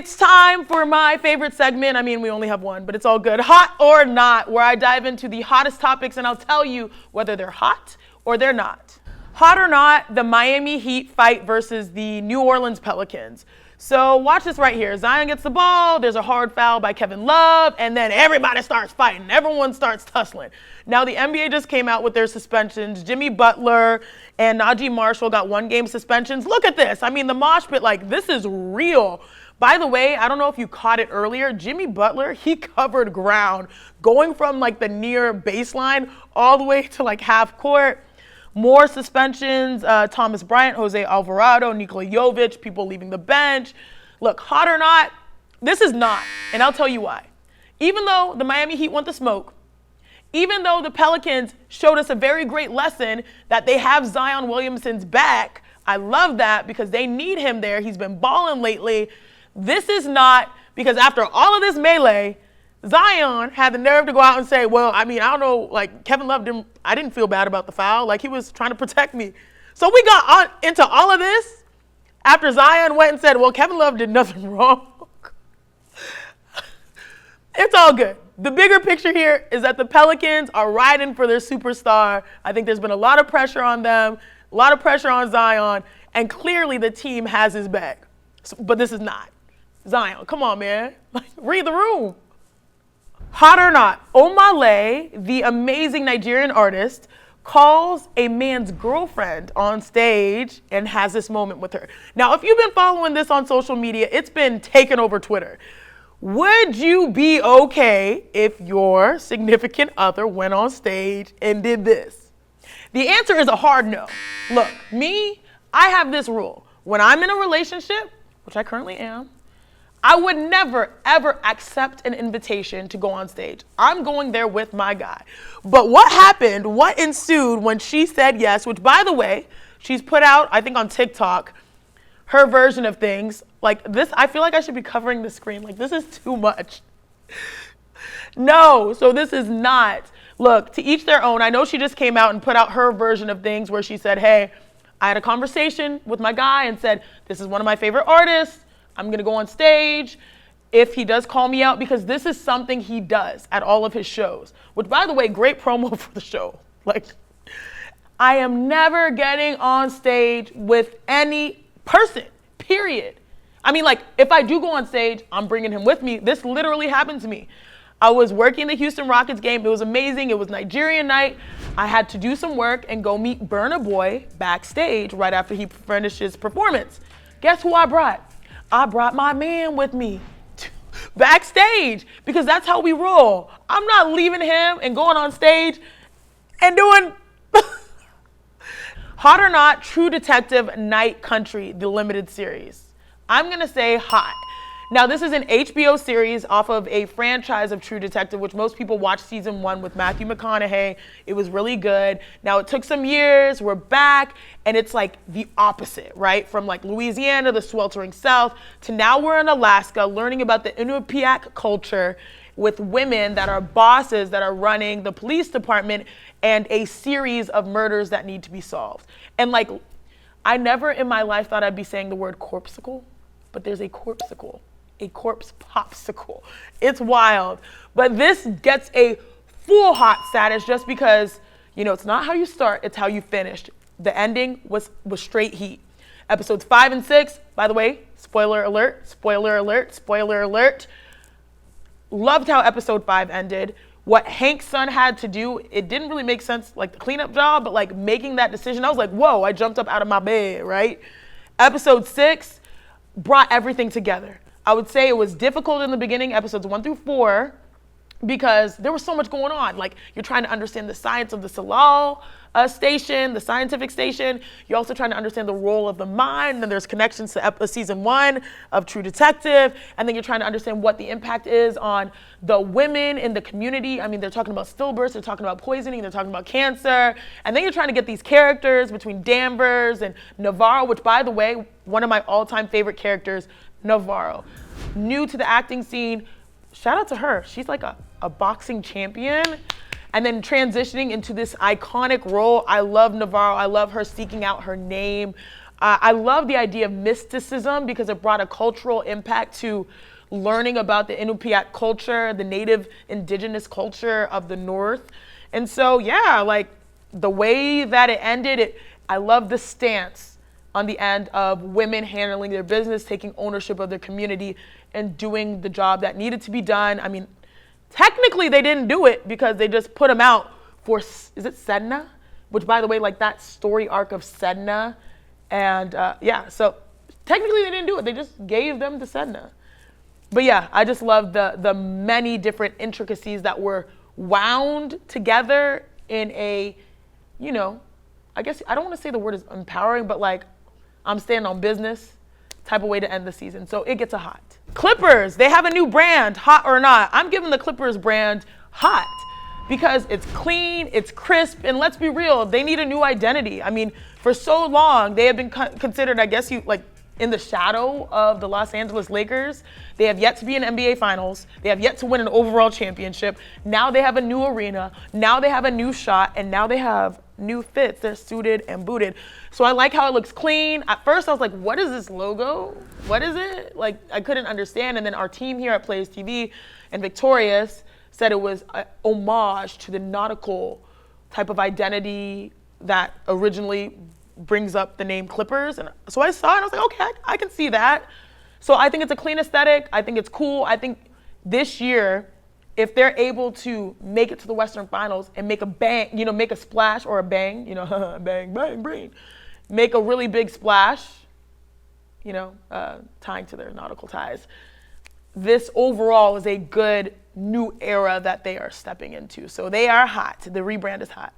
It's time for my favorite segment. I mean, we only have one, but it's all good. Hot or Not, where I dive into the hottest topics and I'll tell you whether they're hot or they're not. Hot or not, the Miami Heat fight versus the New Orleans Pelicans. So watch this right here. Zion gets the ball, there's a hard foul by Kevin Love, and then everybody starts fighting. Everyone starts tussling. Now the NBA just came out with their suspensions. Jimmy Butler and Najee Marshall got 1-game suspensions. Look at this. I mean, the mosh pit, like, this is real. By the way, I don't know if you caught it earlier, Jimmy Butler, he covered ground going from like the near baseline all the way to like half court. More suspensions, Thomas Bryant, Jose Alvarado, Nikola Jovic, people leaving the bench. Look, hot or not, this is not, and I'll tell you why. Even though the Miami Heat want the smoke, even though the Pelicans showed us a very great lesson that they have Zion Williamson's back, I love that because they need him there. He's been balling lately. This is not, because after all of this melee, Zion had the nerve to go out and say, well, I mean, I don't know, like Kevin Love I didn't feel bad about the foul. Like he was trying to protect me. So we got into all of this after Zion went and said, well, Kevin Love did nothing wrong. It's all good. The bigger picture here is that the Pelicans are riding for their superstar. I think there's been a lot of pressure on them, a lot of pressure on Zion, and clearly the team has his back. But this is not. Zion, come on, man. Like, read the room. Hot or not, Omah, the amazing Nigerian artist, calls a man's girlfriend on stage and has this moment with her. Now, if you've been following this on social media, it's been taken over Twitter. Would you be okay if your significant other went on stage and did this? The answer is a hard no. Look, me, I have this rule. When I'm in a relationship, which I currently am, I would never, ever accept an invitation to go on stage. I'm going there with my guy. But what happened, what ensued when she said yes, which by the way, she's put out, I think on TikTok, her version of things. Like this, I feel like I should be covering the screen. Like this is too much. No, so this is not. Look, to each their own. I know she just came out and put out her version of things where she said, hey, I had a conversation with my guy and said, this is one of my favorite artists. I'm going to go on stage if he does call me out because this is something he does at all of his shows, which by the way, great promo for the show. Like, I am never getting on stage with any person, period. I mean, like, if I do go on stage, I'm bringing him with me. This literally happened to me. I was working the Houston Rockets game. It was amazing. It was Nigerian night. I had to do some work and go meet Burna Boy backstage right after he finished his performance. Guess who I brought? I brought my man with me backstage because that's how we roll. I'm not leaving him and going on stage and doing Hot or Not, True Detective Night Country, the limited series. I'm going to say hot. Now, this is an HBO series off of a franchise of True Detective, which most people watched season 1 with Matthew McConaughey. It was really good. Now, it took some years. We're back, and it's like the opposite, right? From like Louisiana, the sweltering South, to now we're in Alaska, learning about the Inupiaq culture with women that are bosses that are running the police department and a series of murders that need to be solved. And like, I never in my life thought I'd be saying the word corpsicle, but there's a corpsicle. A corpse popsicle. It's wild. But this gets a full hot status just because, you know, it's not how you start, it's how you finished. The ending was straight heat. Episodes 5 and 6, by the way, spoiler alert, spoiler alert, spoiler alert. Loved how episode 5 ended. What Hank's son had to do, it didn't really make sense, like the cleanup job, but like making that decision, I was like, whoa, I jumped up out of my bed, right? Episode 6 brought everything together. I would say it was difficult in the beginning, episodes 1 through 4, because there was so much going on. Like, you're trying to understand the science of the Salal station, the scientific station. You're also trying to understand the role of the mind. Then there's connections to season 1 of True Detective. And then you're trying to understand what the impact is on the women in the community. I mean, they're talking about stillbirths, they're talking about poisoning, they're talking about cancer. And then you're trying to get these characters between Danvers and Navarro, which, by the way, one of my all-time favorite characters, Navarro. New to the acting scene. Shout out to her. She's like a boxing champion. And then transitioning into this iconic role. I love Navarro. I love her seeking out her name. I love the idea of mysticism because it brought a cultural impact to learning about the Inupiat culture, the native indigenous culture of the North. And so, yeah, like the way that it ended, I love the stance on the end of women handling their business, taking ownership of their community, and doing the job that needed to be done. I mean, technically they didn't do it because they just put them out for, is it Sedna? Which, by the way, like that story arc of Sedna. And yeah, so technically they didn't do it. They just gave them to Sedna. But yeah, I just love the many different intricacies that were wound together in a, you know, I guess I don't want to say the word is empowering, but like I'm standing on business type of way to end the season. So it gets a hot. Clippers, they have a new brand, hot or not. I'm giving the Clippers brand hot because it's clean, it's crisp, and let's be real, they need a new identity. I mean, for so long, they have been considered, I guess in the shadow of the Los Angeles Lakers. They have yet to be in NBA Finals. They have yet to win an overall championship. Now they have a new arena. Now they have a new shot. And now they have new fits. They're suited and booted. So I like how it looks clean. At first I was like, what is this logo? What is it? Like, I couldn't understand. And then our team here at Plays TV and Victorious said it was an homage to the nautical type of identity that originally brings up the name Clippers. And so I saw it and I was like, okay, I can see that. So I think it's a clean aesthetic. I think it's cool. I think this year, if they're able to make it to the Western Finals and make a bang, you know, make a splash or a bang, you know, bang, bang, brain, make a really big splash, you know, tying to their nautical ties. This overall is a good new era that they are stepping into. So they are hot. The rebrand is hot.